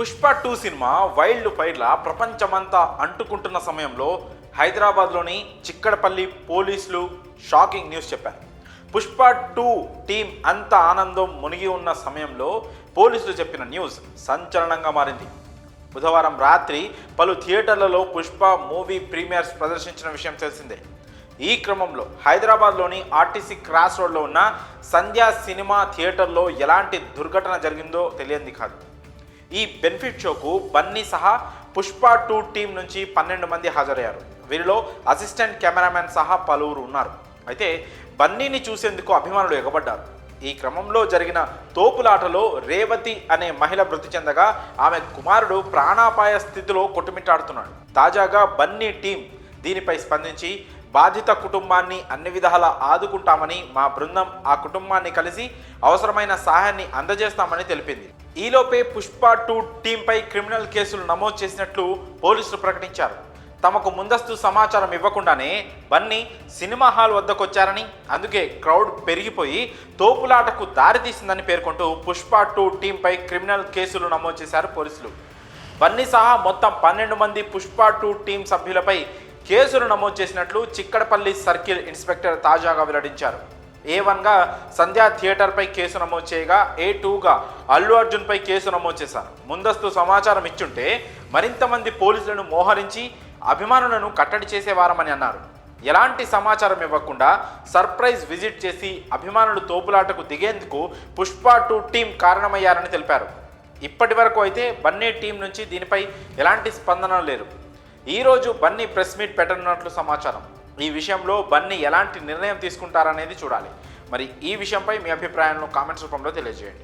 Pushpa 2 cinema wild ఫైర్ల ప్రపంచమంతా అంటుకుంటున్న సమయంలో హైదరాబాద్లోని చిక్కడపల్లి పోలీసులు షాకింగ్ న్యూస్ చెప్పారు. పుష్ప 2 టీం అంత ఆనందం మునిగి ఉన్న సమయంలో పోలీసులు చెప్పిన న్యూస్ సంచలనంగా మారింది. బుధవారం రాత్రి పలు థియేటర్లలో పుష్ప మూవీ ప్రీమియర్స్ ప్రదర్శించిన విషయం తెలిసిందే. ఈ క్రమంలో హైదరాబాద్లోని ఆర్టీసీ క్రాస్ రోడ్లో ఉన్న సంధ్యా సినిమా థియేటర్లో ఎలాంటి దుర్ఘటన జరిగిందో తెలియంది కాదు. ఈ బెనిఫిట్ షోకు బన్నీ సహా పుష్ప 2 టీం నుంచి 12 మంది హాజరయ్యారు. వీరిలో అసిస్టెంట్ కెమెరామెన్ సహా పలువురు ఉన్నారు. అయితే బన్నీని చూసేందుకు అభిమానులు ఎగబడ్డారు. ఈ క్రమంలో జరిగిన తోపులాటలో రేవతి అనే మహిళ మృతి చెందగా ఆమె కుమారుడు ప్రాణాపాయ స్థితిలో కొట్టుమిట్టాడుతున్నాడు. తాజాగా బన్నీ టీం దీనిపై స్పందించి బాధిత కుటుంబాన్ని అన్ని విధాలా ఆదుకుంటామని, మా బృందం ఆ కుటుంబాన్ని కలిసి అవసరమైన సహాయాన్ని అందజేస్తామని తెలిపింది. ఈలోపే పుష్ప 2 టీంపై క్రిమినల్ కేసులు నమోదు చేసినట్లు పోలీసులు ప్రకటించారు. తమకు ముందస్తు సమాచారం ఇవ్వకుండానే బన్నీ సినిమా హాల్ వద్దకు వచ్చారని, అందుకే క్రౌడ్ పెరిగిపోయి తోపులాటకు దారితీసిందని పేర్కొంటూ పుష్ప 2 టీంపై క్రిమినల్ కేసులు నమోదు చేశారు పోలీసులు. బన్నీ సహా మొత్తం 12 మంది పుష్ప 2 టీం సభ్యులపై కేసులు నమోదు చేసినట్లు చిక్కడపల్లి సర్కిల్ ఇన్స్పెక్టర్ తాజాగా వెల్లడించారు. A1గా సంధ్యా థియేటర్పై కేసు నమోదు చేయగా A2గా అల్లు అర్జున్పై కేసు నమోదు చేశారు. ముందస్తు సమాచారం ఇచ్చుంటే మరింత మంది పోలీసులను మోహరించి అభిమానులను కట్టడి చేసేవారమని అన్నారు. ఎలాంటి సమాచారం ఇవ్వకుండా సర్ప్రైజ్ విజిట్ చేసి అభిమానులు తోపులాటకు దిగేందుకు పుష్ప 2 టీం కారణమయ్యారని తెలిపారు. ఇప్పటి వరకు అయితే బన్నీ టీం నుంచి దీనిపై ఎలాంటి స్పందన లేరు. ఈరోజు బన్నీ ప్రెస్ మీట్ పెట్టనున్నట్లు సమాచారం. ఈ విషయంలో బన్నీ ఎలాంటి నిర్ణయం తీసుకుంటారనేది చూడాలి. మరి ఈ విషయంపై మీ అభిప్రాయాలను కామెంట్స్ రూపంలో తెలియజేయండి.